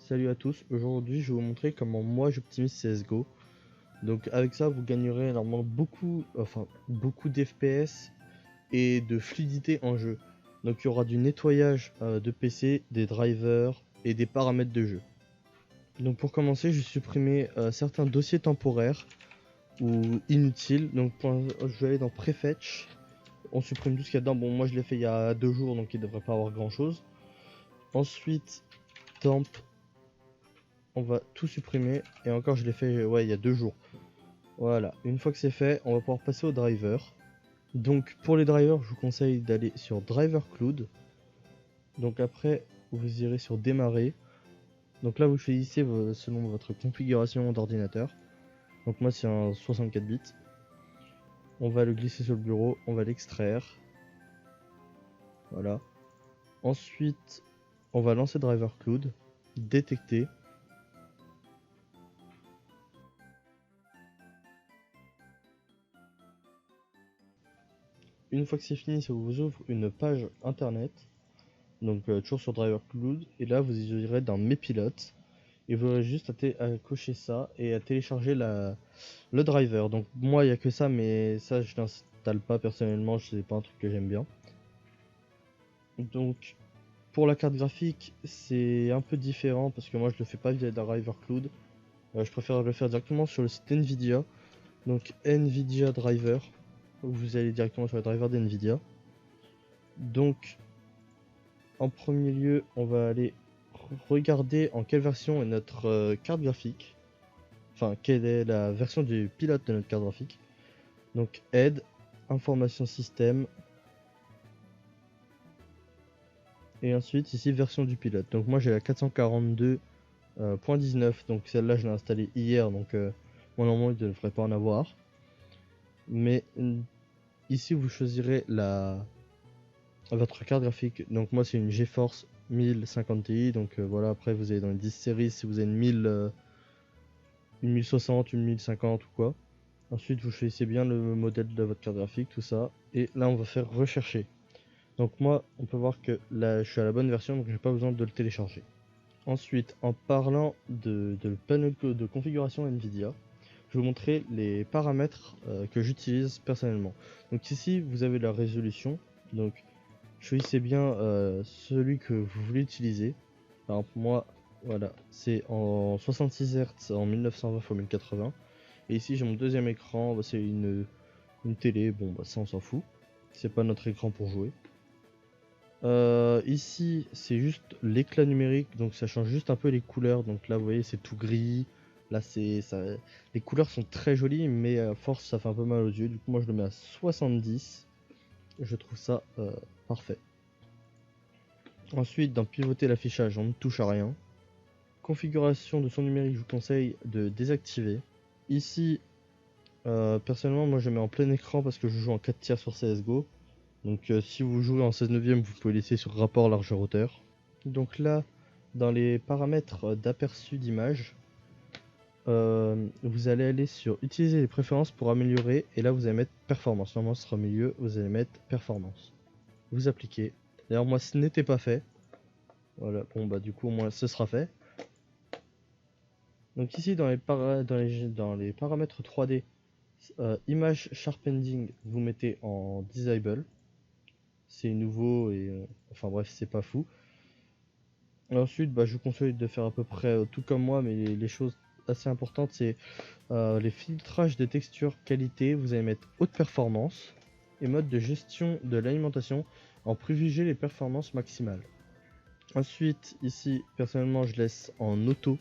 Salut à tous, aujourd'hui je vais vous montrer comment moi j'optimise CSGO. Donc avec ça vous gagnerez normalement beaucoup d'FPS et de fluidité en jeu. Donc il y aura du nettoyage de PC, des drivers et des paramètres de jeu. Donc pour commencer je vais supprimer certains dossiers temporaires ou inutiles. Donc je vais aller dans Prefetch, on supprime tout ce qu'il y a dedans. Bon moi je l'ai fait il y a 2 jours donc il devrait pas avoir grand chose. Ensuite temp, on va tout supprimer, et encore je l'ai fait ouais il y a 2 jours. Voilà, une fois que c'est fait, on va pouvoir passer au driver. Donc pour les drivers, je vous conseille d'aller sur Driver Cloud. Donc après, vous irez sur Démarrer. Donc là, vous choisissez selon votre configuration d'ordinateur. Donc moi, c'est un 64 bits. On va le glisser sur le bureau, on va l'extraire. Voilà. Ensuite, on va lancer Driver Cloud, détecter. Une fois que c'est fini, ça vous ouvre une page internet. Donc toujours sur Driver Cloud, et là vous irez dans Mes pilotes et vous aurez juste à cocher ça et à télécharger le driver. Donc moi il n'y a que ça, mais ça je l'installe pas personnellement, c'est pas un truc que j'aime bien. Donc pour la carte graphique c'est un peu différent parce que moi je le fais pas via Driver Cloud. Je préfère le faire directement sur le site Nvidia. Donc Nvidia Driver, vous allez directement sur le driver d'Nvidia. Donc en premier lieu on va aller regarder en quelle version est notre carte graphique. Enfin, quelle est la version du pilote de notre carte graphique. Donc aide, information système. Et ensuite ici version du pilote. Donc moi j'ai la 442.19. Donc celle-là je l'ai installée hier. Donc moi normalement il ne devrait pas en avoir. Mais ici vous choisirez votre carte graphique. Donc moi c'est une GeForce 1050 Ti. Donc voilà, après vous allez dans les 10 séries si vous avez une 1060, une 1050 ou quoi. Ensuite vous choisissez bien le modèle de votre carte graphique, tout ça. Et là on va faire rechercher. Donc moi on peut voir que là je suis à la bonne version, donc j'ai pas besoin de le télécharger. Ensuite en parlant de panneau de configuration Nvidia, je vais vous montrer les paramètres que j'utilise personnellement. Donc ici vous avez la résolution. Donc choisissez bien celui que vous voulez utiliser. Par exemple moi voilà, c'est en 66 Hz en 1920 x 1080. Et ici j'ai mon deuxième écran, c'est une télé, bon bah ça on s'en fout. C'est pas notre écran pour jouer. Ici c'est juste l'éclat numérique, donc ça change juste un peu les couleurs. Donc là vous voyez c'est tout gris. Là les couleurs sont très jolies, mais à force ça fait un peu mal aux yeux. Du coup moi je le mets à 70. Je trouve ça parfait. Ensuite dans pivoter l'affichage on ne touche à rien. Configuration de son numérique, je vous conseille de désactiver. Ici personnellement moi je mets en plein écran parce que je joue en 4 tiers sur CSGO. Donc si vous jouez en 16 neuvième, vous pouvez laisser sur rapport largeur hauteur. Donc là dans les paramètres d'aperçu d'image, vous allez aller sur utiliser les préférences pour améliorer, et là vous allez mettre performance. Normalement ce sera au milieu, vous allez mettre performance. Vous appliquez. D'ailleurs moi ce n'était pas fait. Voilà, bon bah du coup au moins ce sera fait. Donc ici dans les paramètres 3D, image sharpening vous mettez en disable. C'est nouveau et enfin bref c'est pas fou. Et ensuite bah, je vous conseille de faire à peu près tout comme moi, mais les choses assez importantes c'est les filtrages des textures qualité, vous allez mettre haute performance, et mode de gestion de l'alimentation en privilégier les performances maximales. Ensuite ici personnellement je laisse en auto.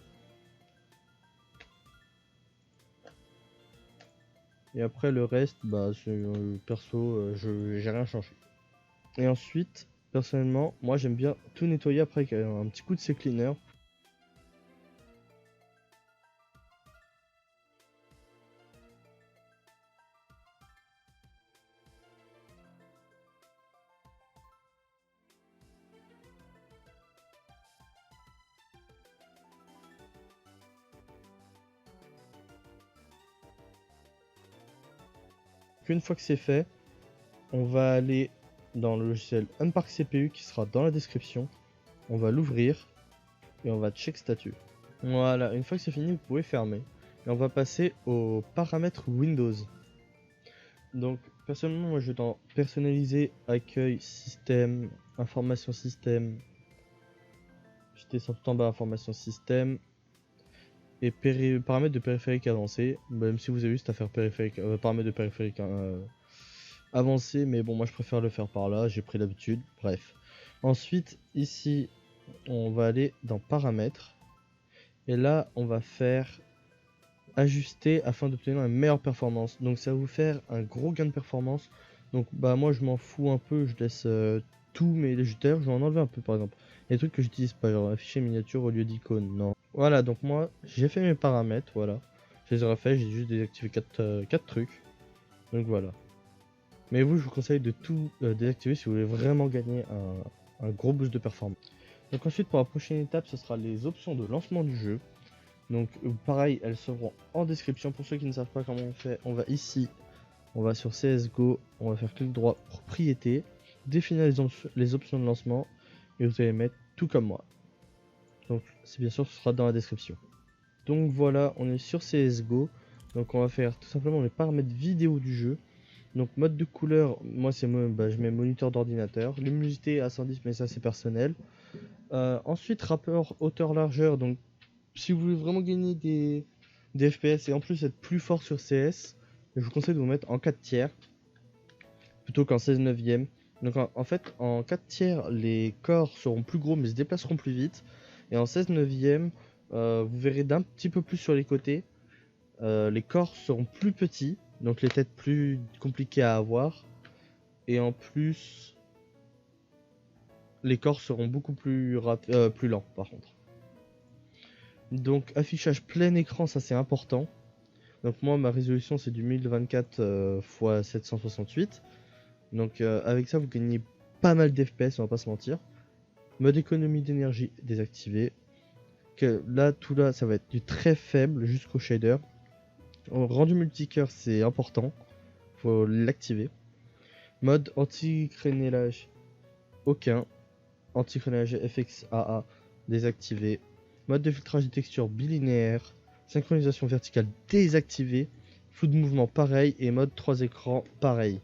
Et après le reste, bah perso, j'ai rien changé. Et ensuite, personnellement, moi j'aime bien tout nettoyer après avec un petit coup de CCleaner. Une fois que c'est fait, on va aller dans le logiciel Unpark CPU qui sera dans la description. On va l'ouvrir. et on va check statut. Voilà, une fois que c'est fini, vous pouvez fermer. Et on va passer aux paramètres Windows. Donc, personnellement, moi je vais dans personnaliser, accueil, système, information système. Je descends tout en bas, information système. Et paramètres de périphérique avancé. Même si vous avez juste à faire périphérique, paramètres de périphérique avancé, mais bon, moi je préfère le faire par là, j'ai pris l'habitude. Bref. Ensuite, ici, on va aller dans paramètres. Et là, on va faire ajuster afin d'obtenir une meilleure performance. Donc ça va vous faire un gros gain de performance. Donc bah moi je m'en fous un peu, je laisse tous mes ajusteurs, je vais en enlever un peu par exemple. Il y a des trucs que j'utilise pas, genre afficher miniature au lieu d'icône, non. Voilà, donc moi j'ai fait mes paramètres, voilà. Je les ai refaits, j'ai juste désactivé 4 trucs. Donc voilà. Mais vous, je vous conseille de tout désactiver si vous voulez vraiment gagner un gros boost de performance. Donc ensuite pour la prochaine étape, ce sera les options de lancement du jeu. Donc pareil, elles seront en description. Pour ceux qui ne savent pas comment on fait, on va ici, on va sur CSGO, on va faire clic droit, propriété, définir les options de lancement, et vous allez mettre tout comme moi. Donc c'est bien sûr, ce sera dans la description. Donc voilà, on est sur CSGO. Donc on va faire tout simplement les paramètres vidéo du jeu. Donc mode de couleur, moi c'est je mets moniteur d'ordinateur. Luminosité à 110, mais ça c'est personnel. Ensuite rapport hauteur-largeur, donc si vous voulez vraiment gagner des FPS et en plus être plus fort sur CS, je vous conseille de vous mettre en 4 tiers plutôt qu'en 16 neuvième. Donc en fait, en 4 tiers, les corps seront plus gros mais se déplaceront plus vite. Et en 16 neuvième, vous verrez d'un petit peu plus sur les côtés. Les corps seront plus petits, donc les têtes plus compliquées à avoir. Et en plus, les corps seront beaucoup plus lents par contre. Donc affichage plein écran, ça c'est important. Donc moi ma résolution c'est du 1024 x 768. Donc avec ça vous gagnez pas mal d'FPS, on va pas se mentir. Mode économie d'énergie désactivé. Là tout là ça va être du très faible jusqu'au shader. Rendu multicœur c'est important, faut l'activer. Mode anti-crénelage aucun. Anti-crénelage FXAA désactivé. Mode de filtrage des textures bilinéaire. Synchronisation verticale désactivée. Flou de mouvement pareil. Et mode 3 écrans pareil.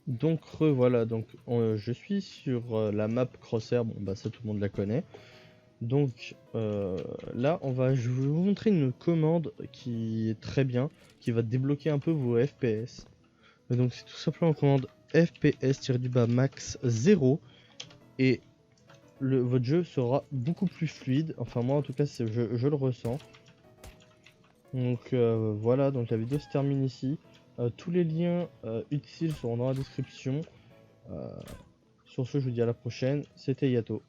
Donc voilà, donc je suis sur la map Crosshair. Bon bah ça tout le monde la connaît. Donc là je vais vous montrer une commande qui est très bien. Qui va débloquer un peu vos FPS. Donc c'est tout simplement la commande FPS-du-bas max 0. Et votre jeu sera beaucoup plus fluide. Enfin moi en tout cas je le ressens. Donc voilà, donc la vidéo se termine ici. Tous les liens utiles seront dans la description. Sur ce, je vous dis à la prochaine. C'était Yato.